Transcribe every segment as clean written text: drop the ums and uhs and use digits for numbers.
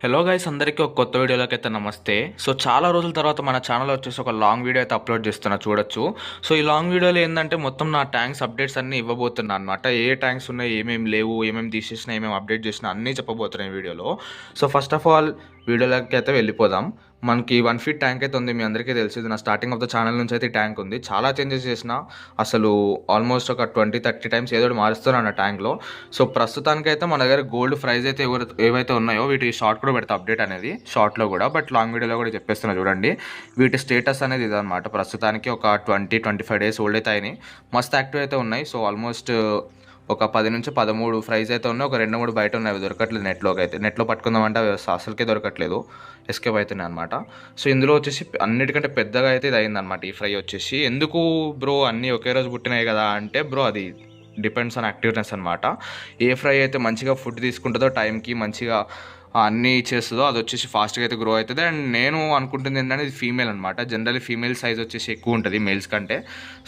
Hello guys, అందరికీ ఒక కొత్త వీడియోలోకి అయితే నమస్తే. సో చాలా రోజుల తర్వాత మన ఛానల్ వచ్చేసి ఒక లాంగ్ వీడియో అయితే అప్లోడ్ చేస్తున్నా, చూడొచ్చు. సో ఈ లాంగ్ వీడియోలో ఏంటంటే మొత్తం నా ట్యాంక్స్ అప్డేట్స్ అన్నీ ఇవ్వబోతున్నా అనమాట. ఏ ట్యాంక్స్ ఉన్నాయి, ఏమేమి లేవు, ఏమేమి తీసేసినా, ఏమేమి అప్డేట్ చేసినా అన్నీ చెప్పబోతున్నాయి ఈ వీడియోలో. సో ఫస్ట్ ఆఫ్ ఆల్ వీడియోలోకి అయితే వెళ్ళిపోదాం. మనకి 1 ఫీట్ ట్యాంక్ అయితే ఉంది, మీ అందరికీ తెలిసి. ఇది నా స్టార్టింగ్ ఆఫ్ ద ఛానల్ నుంచి అయితే ట్యాంక్ ఉంది. చాలా చేంజెస్ చేసిన, అసలు ఆల్మోస్ట్ ఒక 20-30 టైమ్స్ ఏదో మారుస్తున్నాను ఆ ట్యాంక్లో. సో ప్రస్తుతానికైతే మన దగ్గర గోల్డ్ ప్రైజ్ అయితే ఏవైతే ఉన్నాయో వీటి షార్ట్ కూడా పెడతా, అప్డేట్ అనేది షార్ట్లో కూడా, బట్ లాంగ్ వీడియోలో కూడా చెప్పేస్తున్నా చూడండి. వీటి స్టేటస్ అనేది ఇదనమాట. ప్రస్తుతానికి ఒక 20-25 డేస్ ఓల్డ్ అయితే అయినాయి. మస్తు యాక్టివ్ అయితే ఉన్నాయి. సో ఆల్మోస్ట్ ఒక 10-13 ఫ్రైజ్ అయితే ఉన్నాయి. ఒక 2-3 బయట ఉన్నాయి, అవి దొరకట్లేదు నెట్లోకి అయితే. నెట్లో పట్టుకుందామంటే అవి అసలుకే దొరకట్లేదు, ఎస్కేప్ అవుతున్నాయి అనమాట. సో ఇందులో వచ్చేసి అన్నిటికంటే పెద్దగా అయితే ఇది అయిందనమాట ఈ ఫ్రై వచ్చేసి. ఎందుకు బ్రో అన్నీ ఒకే రోజు పుట్టినాయి కదా అంటే, బ్రో అది డిపెండ్స్ ఆన్ యాక్టివ్నెస్ అనమాట. ఏ ఫ్రై అయితే మంచిగా ఫుడ్ తీసుకుంటుందో, టైంకి మంచిగా అన్నీ చేస్తుందో, అది వచ్చేసి ఫాస్ట్గా అయితే గ్రో అవుతుంది. అండ్ నేను అనుకుంటుంది ఏంటంటే ఇది ఫీమేల్ అనమాట. జనరల్లీ ఫీమేల్ సైజ్ వచ్చేసి ఎక్కువ ఉంటుంది మేల్స్ కంటే.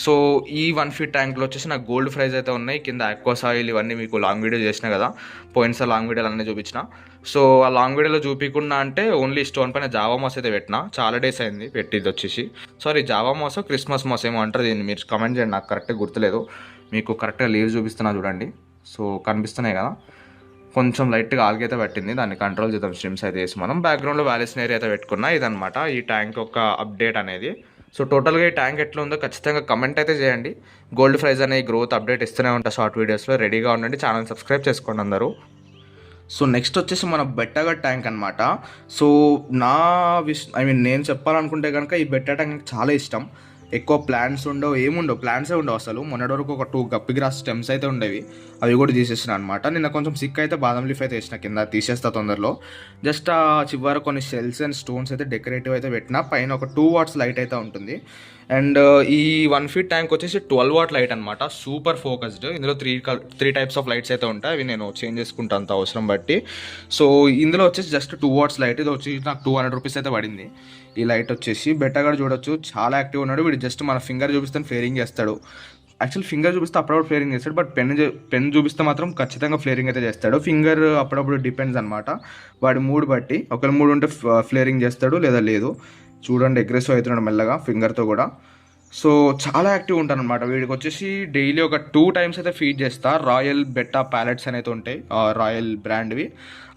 సో ఈ 1 ఫీట్ ట్యాంక్లో వచ్చేసి నాకు గోల్డ్ ఫ్రైజ్ అయితే ఉన్నాయి. కింద ఆక్వా సాయిల్ ఇవన్నీ మీకు లాంగ్ వీడియో చేసిన కదా, పోయినసారి లాంగ్ వీడియోలు అన్నీ చూపించిన. సో ఆ లాంగ్ వీడియోలో చూపించకుండా అంటే ఓన్లీ స్టోన్ పైన జావా మాస్ అయితే పెట్టిన. చాలా డేస్ అయింది పెట్టి. ఇది వచ్చేసి sorry Java mass, Christmas mass ఏమో అంటారు దీన్ని, మీరు కమెంట్ చేయండి, నాకు కరెక్ట్గా గుర్తులేదు. మీకు కరెక్ట్గా లీవ్ చూపిస్తున్నా చూడండి. సో కనిపిస్తున్నాయి కదా, కొంచెం లైట్గా ఆల్గైతే పెట్టింది, దాన్ని కంట్రోల్ చేద్దాం. స్ట్రిమ్స్ అయితే వేసి మనం బ్యాక్గ్రౌండ్లో వ్యాలిస్న్ ఏరియా అయితే పెట్టుకున్నా. ఇదనమాట ఈ ట్యాంక్ యొక్క అప్డేట్ అనేది. సో టోటల్గా ఈ ట్యాంక్ ఎట్లా ఉందో ఖచ్చితంగా కమెంట్ అయితే చేయండి. గోల్డ్ ప్రైజ్ అనే గ్రోత్ అప్డేట్ ఇస్తూనే ఉంటా షార్ట్ వీడియోస్లో. రెడీగా ఉండండి, ఛానల్ సబ్స్క్రైబ్ చేసుకోండి అందరూ. సో నెక్స్ట్ వచ్చేసి మన బెట్టగడ్ ట్యాంక్ అనమాట. సో నేను చెప్పాలనుకుంటే కనుక ఈ బెట్ట ట్యాంక్ చాలా ఇష్టం. ఎక్కువ ప్లాంట్స్ ఉండవు, ఏముండవు, ప్లాంట్సే ఉండవు అసలు. మొన్నటి వరకు ఒక 2 గప్పి గ్రాస్ స్టెమ్స్ అయితే ఉండేవి, అవి కూడా తీసేసిన అనమాట. నిన్న కొంచెం సిక్ అయితే బాదం లీఫ్ అయితే వేసిన కింద, తీసేస్తా తొందరలో. జస్ట్ ఆ చివర కొన్ని షెల్స్ అండ్ స్టోన్స్ అయితే డెకరేటివ్ అయితే పెట్టిన. పైన ఒక 2 వాట్స్ లైట్ అయితే ఉంటుంది. అండ్ ఈ 1 ఫీట్ ట్యాంక్ వచ్చేసి 12 వాట్ లైట్ అనమాట, సూపర్ ఫోకస్డ్. ఇందులో 3 టైప్స్ ఆఫ్ లైట్స్ అయితే ఉంటాయి, అవి నేను చేంజ్ చేసుకుంటాను అంత అవసరం బట్టి. సో ఇందులో వచ్చేసి జస్ట్ 2 వాట్స్ లైట్, ఇది వచ్చి నాకు 200 రూపీస్ అయితే పడింది. ఈ లైట్ వచ్చేసి బెట్టగాడు చూడొచ్చు, చాలా యాక్టివ్ ఉన్నాడు వీడు. జస్ట్ మన ఫింగర్ చూపిస్తే ఫ్లేరింగ్ చేస్తాడు. యాక్చువల్ ఫింగర్ చూపిస్తే అప్పుడప్పుడు ఫ్లేరింగ్ చేస్తాడు, బట్ పెన్ చూపిస్తే మాత్రం ఖచ్చితంగా ఫ్లేరింగ్ అయితే చేస్తాడు. ఫింగర్ అప్పుడప్పుడు డిపెండ్స్ అనమాట, వాడి మూడ్ బట్టి. ఒకవేళ మూడ్ ఉంటే ఫ్లేరింగ్ చేస్తాడు, లేదా లేదు. చూడండి అగ్రెసివ్ అవుతున్నాడు మెల్లగా ఫింగర్తో కూడా. సో చాలా యాక్టివ్ ఉంటాను అనమాట. వీడికి వచ్చేసి డైలీ ఒక 2 టైమ్స్ అయితే ఫీడ్ చేస్తా. రాయల్ బెట్టా ప్యాలెట్స్ అనేది ఉంటాయి, రాయల్ బ్రాండ్వి,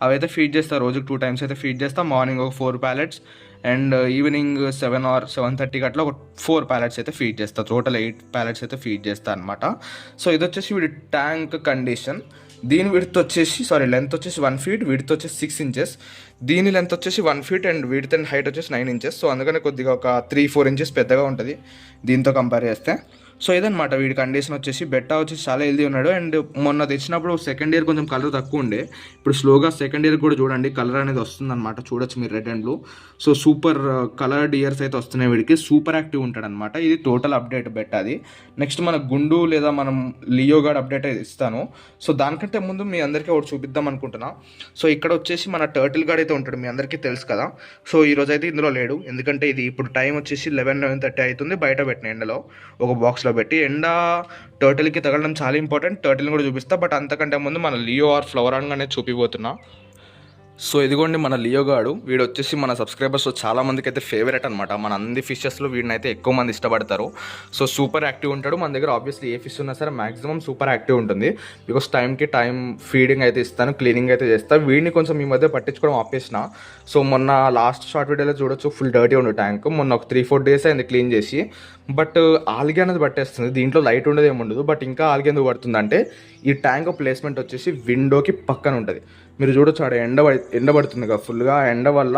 అవి అయితే ఫీడ్ చేస్తా. రోజుకి 2 టైమ్స్ అయితే ఫీడ్ చేస్తా. మార్నింగ్ ఒక 4 ప్యాలెట్స్ అండ్ ఈవినింగ్ 7 or 7:30 అట్లా ఒక 4 ప్యాలెట్స్ అయితే ఫీడ్ చేస్తా. టోటల్ 8 ప్యాలెట్స్ అయితే ఫీడ్ చేస్తా అనమాట. సో ఇది వచ్చేసి వీడి ట్యాంక్ కండిషన్. దీని లెంత్ వచ్చేసి 1 ఫీట్, విడ్త్ వచ్చేసి 6 ఇంచెస్. దీని లెంత్ వచ్చేసి 1 feet and width and height వచ్చేసి 9 ఇంచెస్. సో అందుకని కొద్దిగా ఒక 3-4 ఇంచెస్ పెద్దగా ఉంటుంది దీంతో కంపేర్ చేస్తే. సో ఇదనమాట వీడి కండిషన్ వచ్చేసి. బెట్టా వచ్చేసి చాలా హెల్దీ ఉన్నాడు. అండ్ మొన్న తెచ్చినప్పుడు సెకండ్ ఇయర్ కొంచెం కలర్ తక్కువ ఉండే, ఇప్పుడు స్లోగా సెకండ్ ఇయర్ కూడా చూడండి కలర్ అనేది వస్తుందన్నమాట. చూడొచ్చు మీరు, red and blue. So super coloured years అయితే వస్తున్నాయి వీడికి. సూపర్ యాక్టివ్ ఉంటాడు అనమాట. ఇది టోటల్ అప్డేట్ బెట్టాది. నెక్స్ట్ మన గుండు లేదా మనం లియో గార్డ్ అప్డేట్ అయితే ఇస్తాను. సో దానికంటే ముందు మీ అందరికీ ఒకటి చూపిద్దాం అనుకుంటున్నా. సో ఇక్కడ వచ్చేసి మన టర్టిల్ గార్డ్ అయితే ఉంటాడు, మీ అందరికీ తెలుసు కదా. సో ఈరోజు అయితే ఇందులో లేడు, ఎందుకంటే ఇది ఇప్పుడు టైం వచ్చేసి 11-11:30 అవుతుంది. బయట పెట్టిన ఎండలో ఒక బాక్స్లో పెట్టి. ఎండ టర్టిల్కి తగలడం చాలా ఇంపార్టెంట్, టర్టిల్ని కూడా చూపిస్తా. బట్ అంతకంటే ముందు మన లియో ఆర్ ఫ్లవరాంగ్ అనేది చూపిపోతున్నా. సో ఇదిగోండి మన లియో గాడు. వీడు వచ్చేసి మన సబ్స్క్రైబర్స్లో చాలా మందికి అయితే ఫేవరెట్ అనమాట. మన అన్ని ఫిషెస్లో వీడిని అయితే ఎక్కువ మంది ఇష్టపడతారు. సో సూపర్ యాక్టివ్ ఉంటాడు మన దగ్గర. ఆబ్వియస్లీ ఏ ఫిష్ ఉన్నా సరే మాక్సిమం సూపర్ యాక్టివ్ ఉంటుంది, బికాస్ టైంకి టైం ఫీడింగ్ అయితే ఇస్తాను, క్లీనింగ్ అయితే చేస్తాను. వీడిని కొంచెం ఈ మధ్య పట్టించుకోవడం ఆపేసిన. సో మొన్న లాస్ట్ షార్ట్ వీడియోలో చూడొచ్చు, ఫుల్ డర్టీ ఉండు ట్యాంక్. మొన్న ఒక 3-4 డేస్ అయింది క్లీన్ చేసి. బట్ ఆల్గే అనేది పట్టేస్తుంది, దీంట్లో లైట్ ఉండదు ఏముండదు. బట్ ఇంకా ఆల్గే ఎందుకు పడుతుంది అంటే, ఈ ట్యాంక్ ప్లేస్మెంట్ వచ్చేసి విండోకి పక్కన ఉంటుంది. మీరు చూడొచ్చు ఆడ ఎండ పడుతుంది కదా ఫుల్గా, ఎండ వల్ల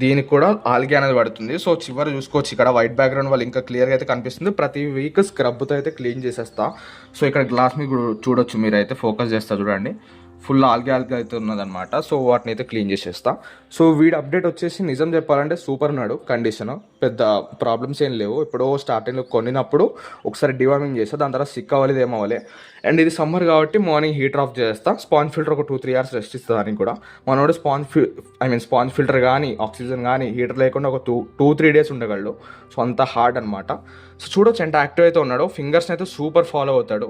దీనికి కూడా ఆల్గే అనేది పడుతుంది. సో చివరి చూసుకోవచ్చు, ఇక్కడ వైట్ బ్యాక్గ్రౌండ్ వల్ల ఇంకా క్లియర్గా అయితే కనిపిస్తుంది. ప్రతి వీక్ స్క్రబ్తో అయితే క్లీన్ చేసేస్తా. సో ఇక్కడ గ్లాస్ మీకు చూడొచ్చు, మీరు అయితే ఫోకస్ చేస్తా చూడండి, ఫుల్ ఆల్గే అయితే ఉన్నదనమాట. సో వాటిని అయితే క్లీన్ చేసేస్తా. సో వీడి అప్డేట్ వచ్చేసి నిజం చెప్పాలంటే సూపర్ ఉన్నాడు. కండిషన్ పెద్ద ప్రాబ్లమ్స్ ఏం లేవు. ఎప్పుడో స్టార్టింగ్లో కొనినప్పుడు ఒకసారి డివార్మింగ్ చేస్తా, దాని తర్వాత సిక్ అవ్వలేదు ఏమవ్వలే. అండ్ ఇది సమ్మర్ కాబట్టి మార్నింగ్ హీటర్ ఆఫ్ చేస్తా. స్పాంజ్ ఫిల్టర్ ఒక 2-3 hours రెస్ట్ ఇస్తుంది దానికి కూడా. మనోడు స్పాంజ్ ఫిల్టర్ కానీ ఆక్సిజన్ కానీ హీటర్ లేకుండా ఒక 2-3 days ఉండగలడు. సో అంత హార్డ్ అనమాట. సో చూడొచ్చు ఎంత యాక్టివ్ అయితే ఉన్నాడు. ఫింగర్స్ని అయితే సూపర్ ఫాలో అవుతాడు.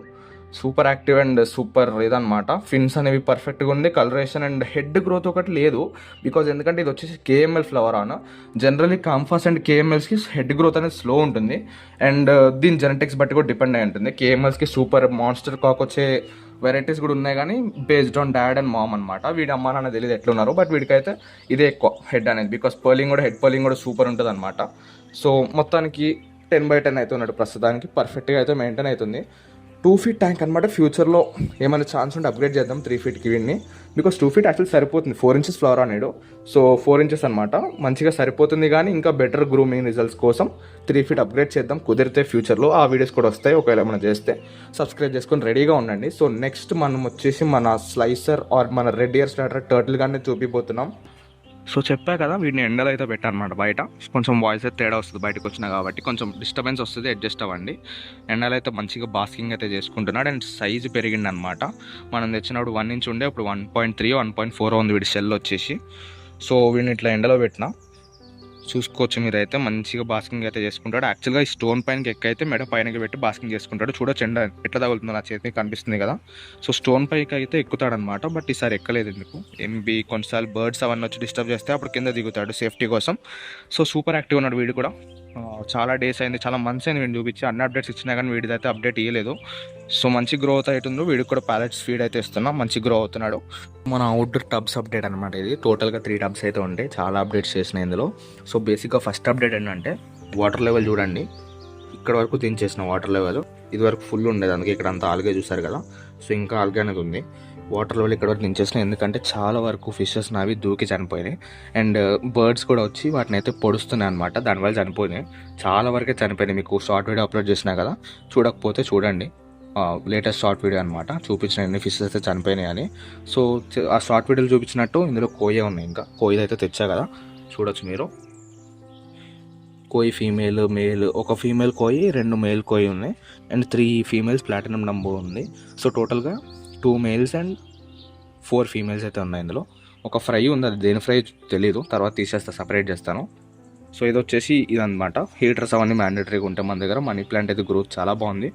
సూపర్ యాక్టివ్ అండ్ సూపర్ ఇదనమాట. ఫిన్స్ అనేవి పర్ఫెక్ట్గా ఉంది. కలరేషన్ అండ్ హెడ్ గ్రోత్ ఒకటి లేదు, బికాజ్ ఎందుకంటే ఇది వచ్చేసి కేఎంఎల్ ఫ్లవర్ ఆన్. జనరలీ కాంఫాస్ అండ్ కేఎంఎల్స్కి హెడ్ గ్రోత్ అనేది స్లో ఉంటుంది, అండ్ దీని జెనెటిక్స్ బట్టి కూడా డిపెండ్ అయి ఉంటుంది. కేఎంఎల్స్కి సూపర్ మాన్స్టర్ కాక్ వచ్చే వెరైటీస్ కూడా ఉన్నాయి, కానీ based on dad and mom అనమాట. వీడి అమ్మ నాన్న తెలియదు ఎట్లున్నారు, బట్ వీడికైతే ఇదే ఎక్కువ హెడ్ అనేది, బికాస్ పర్లింగ్ కూడా హెడ్ పర్లింగ్ కూడా సూపర్ ఉంటుంది అనమాట. సో మొత్తానికి 10/10 అయితే ఉన్నాడు ప్రస్తుతానికి, పర్ఫెక్ట్గా అయితే మెయింటైన్ అవుతుంది. 2 feet ట్యాంక్ అనమాట. ఫ్యూచర్లో ఏమైనా ఛాన్స్ ఉంటే అప్గ్రేడ్ చేద్దాం 3 feetకి వీడిని, బికాస్ 2 feet యాక్చువల్ సరిపోతుంది. 4 inches ఫ్లవర్ అనేడు, సో 4 inches అనమాట మంచిగా సరిపోతుంది. కానీ ఇంకా బెటర్ గ్రూమింగ్ రిజల్ట్స్ కోసం 3 feet అప్గ్రేడ్ చేద్దాం. కుదిరితే ఫ్యూచర్లో ఆ వీడియోస్ కూడా వస్తాయి, ఒకవేళ మనం చేస్తే. సబ్స్క్రైబ్ చేసుకొని రెడీగా ఉండండి. సో నెక్స్ట్ మనం వచ్చేసి మన స్లైసర్ ఆర్ మన రెడ్ ఇయర్ స్టార్టర్ టర్టిల్ గానే చూపిపోతున్నాం. సో చెప్పా కదా, వీడిని ఎండలో అయితే పెట్టానమాట. బయట కొంచెం వాయిస్ అయితే తేడా వస్తుంది, బయటకు వచ్చినా కాబట్టి కొంచెం డిస్టర్బెన్స్ వస్తుంది, అడ్జస్ట్ అవ్వండి. ఎండలో అయితే మంచిగా బాస్కింగ్ అయితే చేసుకుంటున్నాడు, అండ్ సైజు పెరిగింది అనమాట. మనం తెచ్చినప్పుడు 1 inch ఉండే, ఇప్పుడు 1.3 1.4 ఉంది వీడి సెల్ వచ్చేసి. సో వీడిని ఇట్లా ఎండలో పెట్టినా చూసుకోవచ్చు మీరైతే, మంచిగా బాస్కింగ్ అయితే చేసుకుంటాడు. యాక్చువల్గా ఈ స్టోన్ పైనకి ఎక్కైతే మెడ పైనకి పెట్టి బాస్కింగ్ చేసుకుంటాడు. చూడొచ్చు ఎండ ఎట్లా తగులుతుందో నా చేతికి కనిపిస్తుంది కదా. సో స్టోన్ పైకి అయితే ఎక్కుతాడనమాట, బట్ ఈసారి ఎక్కలేదు ఎందుకు, ఎంబీ కొన్నిసార్లు బర్డ్స్ అవన్నీ వచ్చి డిస్టర్బ్ చేస్తే అప్పుడు కింద దిగుతాడు సేఫ్టీ కోసం. సో సూపర్ యాక్టివ్ ఉన్నాడు వీడు కూడా. చాలా డేస్ అయింది, చాలా మంత్స్ అయింది వీడిని చూపించి. అన్ని అప్డేట్స్ ఇచ్చినా కానీ వీడిదైతే అప్డేట్ ఇవ్వలేదు. సో మంచి గ్రోత్ అవుతుందో, వీడికి కూడా ప్యాలెట్స్ ఫీడ్ అయితే ఇస్తున్నాం, మంచి గ్రో అవుతున్నాడు. మన అవుట్డోర్ టబ్స్ అప్డేట్ అనమాట ఇది. టోటల్గా 3 టబ్స్ అయితే ఉంటాయి, చాలా అప్డేట్స్ చేసినాయి ఇందులో. సో బేసిక్గా ఫస్ట్ అప్డేట్ ఏంటంటే వాటర్ లెవెల్ చూడండి, ఇక్కడ వరకు దించేసిన వాటర్ లెవెల్. ఇది వరకు ఫుల్ ఉండేది, అందుకే ఇక్కడ అంతా ఆల్గే చూసారు కదా. సో ఇంకా ఆల్గే అనేది ఉంది. వాటర్ లెవెల్ ఇక్కడ వరకు దించేసిన, ఎందుకంటే చాలా వరకు ఫిషెస్ నావి దూకి చనిపోయినాయి, అండ్ బర్డ్స్ కూడా వచ్చి వాటిని అయితే పొడుస్తున్నాయి అనమాట. దానివల్ల చనిపోయినాయి, చాలా వరకే చనిపోయినాయి. మీకు షార్ట్ వీడియో అప్లోడ్ చేసినా కదా, చూడకపోతే చూడండి. లేటెస్ట్ షార్ట్ వీడియో అనమాట, చూపించిన ఎన్ని ఫిషెస్ అయితే చనిపోయినాయి అని. సో ఆ షార్ట్ వీడియోలు చూపించినట్టు ఇందులో కోయ ఉన్నాయి. ఇంకా కోయి అయితే తెచ్చా కదా, చూడొచ్చు మీరు. కోయి ఫీమేల్ మేల్, ఒక ఫీమేల్ కోయి 2 మేల్ కోయి ఉన్నాయి, అండ్ 3 females ప్లాటినం నంబర్ ఉంది. సో టోటల్గా 2 males అండ్ 4 females అయితే ఉన్నాయి ఇందులో. ఒక ఫ్రై ఉంది, అది దేని ఫ్రై తెలీదు, తర్వాత తీసేస్తా, సపరేట్ చేస్తాను. సో ఇది వచ్చేసి ఇదనమాట. హీటర్స్ అవన్నీ మ్యాండేటరీగా ఉంటాయి మన దగ్గర. మనీ ప్లాంట్ అయితే గ్రోత్ చాలా బాగుంది,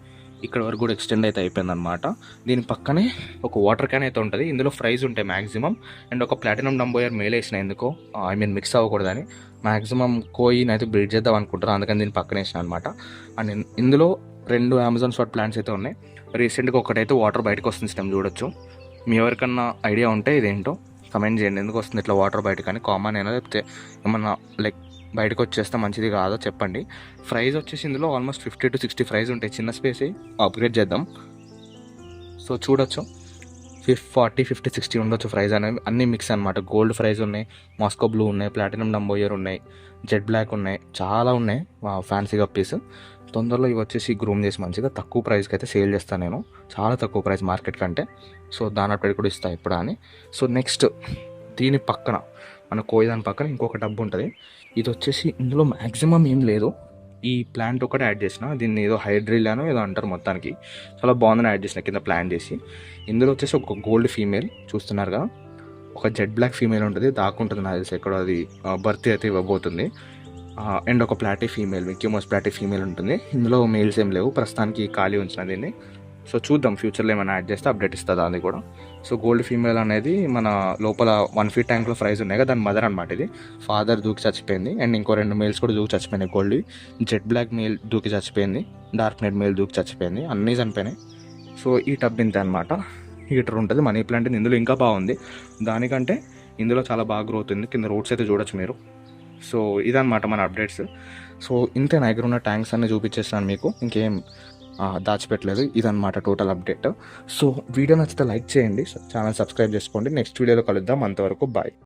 ఇక్కడ వరకు కూడా ఎక్స్టెండ్ అయితే అయిపోయిందనమాట. దీని పక్కనే ఒక వాటర్ క్యాన్ అయితే ఉంటుంది, ఇందులో ఫ్రైస్ ఉంటాయి మ్యాక్సిమం, అండ్ ఒక ప్లాటినం నంబర్ మేల్ వేసిన, ఎందుకో మిక్స్ అవ్వకూడదని. మ్యాక్సిమం కోయిని అయితే బ్రీడ్ చేద్దాం అనుకుంటారు, అందుకని దీన్ని పక్కన వేసిన అనమాట. అండ్ ఇందులో 2 అమెజాన్ స్వాట్ ప్లాంట్స్ అయితే ఉన్నాయి. రీసెంట్గా ఒకటైతే వాటర్ బయటకు వస్తుంది, స్టెమ్ చూడొచ్చు. మీ ఎవరికన్నా ఐడియా ఉంటే ఇదేంటో కమెంట్ చేయండి, ఎందుకు వస్తుంది ఇట్లా వాటర్ బయటకు అని. కామన్ అయినా లేకపోతే ఏమన్నా లైక్ బయటకు వచ్చేస్తే మంచిది కాదో చెప్పండి. ఫ్రైజ్ వచ్చేసి ఇందులో ఆల్మోస్ట్ 50 to 60 ఫ్రైజ్ ఉంటాయి, చిన్న స్పేస్ అప్గ్రేడ్ చేద్దాం. సో చూడొచ్చు 40, 50, 60 ఉండొచ్చు ఫ్రైజ్ అనేవి, అన్నీ మిక్స్ అనమాట. గోల్డ్ ఫ్రైజ్ ఉన్నాయి, మాస్కో బ్లూ ఉన్నాయి, ప్లాటినం నంబోయర్ ఉన్నాయి, జెడ్ బ్లాక్ ఉన్నాయి, చాలా ఉన్నాయి ఫ్యాన్సీ గప్పీస్. తొందరలో ఇవి వచ్చేసి గ్రూమ్ చేసి మంచిగా తక్కువ ప్రైస్కి అయితే సేల్ చేస్తాను నేను, చాలా తక్కువ ప్రైస్ మార్కెట్ కంటే. సో దాని అప్డేట్ కూడా ఇస్తాను ఇప్పుడు అని. సో నెక్స్ట్ దీని పక్కన మన కోయి దాని పక్కన ఇంకొక డబ్బు ఉంటుంది. ఇది వచ్చేసి ఇందులో మ్యాక్సిమం ఏం లేదు, ఈ ప్లాంట్ ఒకటి యాడ్ చేసిన, దీన్ని ఏదో హైడ్రిల్ ఏదో అంటారు, మొత్తానికి చాలా బాగుందని యాడ్ చేసిన కింద ప్లాన్ చేసి. ఇందులో వచ్చేసి ఒక గోల్డ్ ఫీమేల్ చూస్తున్నారు కదా, ఒక జెడ్ బ్లాక్ ఫీమేల్ ఉంటుంది, దాక్కుంటుంది నాకు తెలిసి ఎక్కడ, అది బర్త్ అయితే ఇవ్వబోతుంది. అండ్ ఒక ప్లాటీ ఫీమేల్, మిక్కీ మౌస్ ప్లాటీ ఫీమేల్ ఉంటుంది. ఇందులో మేల్స్ ఏం లేవు, ప్రస్తుతానికి ఖాళీ ఉంచిన దీన్ని. సో చూద్దాం ఫ్యూచర్లో ఏమైనా యాడ్ చేస్తే అప్డేట్ ఇస్తుంది అది కూడా. సో గోల్డ్ ఫీమేల్ అనేది మన లోపల 1 feet ట్యాంక్లో ఫ్రైజ్ ఉన్నాయి కదా, దాని మదర్ అనమాట. ఇది ఫాదర్ దూకి చచ్చిపోయింది, అండ్ ఇంకో 2 మేల్స్ కూడా దూకి చచ్చిపోయినాయి. గోల్డ్ జెడ్ బ్లాక్ మేల్ దూకి చచ్చిపోయింది, డార్క్ నెట్ మేల్ దూకి చచ్చిపోయింది, అన్నీ చనిపోయినాయి. సో ఈ టబ్ ఇంతే అనమాట. హీటర్ ఉంటుంది, మనీ ప్లాంట్ ఇందులో ఇంకా బాగుంది, దానికంటే ఇందులో చాలా బాగా గ్రోత్ ఉంది. కింద రోడ్స్ అయితే చూడొచ్చు మీరు. సో ఇదన్నమాట మన అప్డేట్స్. సో ఇంతే, నా దగ్గర ఉన్న ట్యాంక్స్ అన్నీ చూపించేస్తాను మీకు, ఇంకేం దాచిపెట్టలేదు. ఇదన్నమాట టోటల్ అప్డేట్. సో వీడియో నచ్చితే లైక్ చేయండి, ఛానల్ సబ్స్క్రైబ్ చేసుకోండి. నెక్స్ట్ వీడియోలో కలుద్దాం, అంతవరకు బాయ్.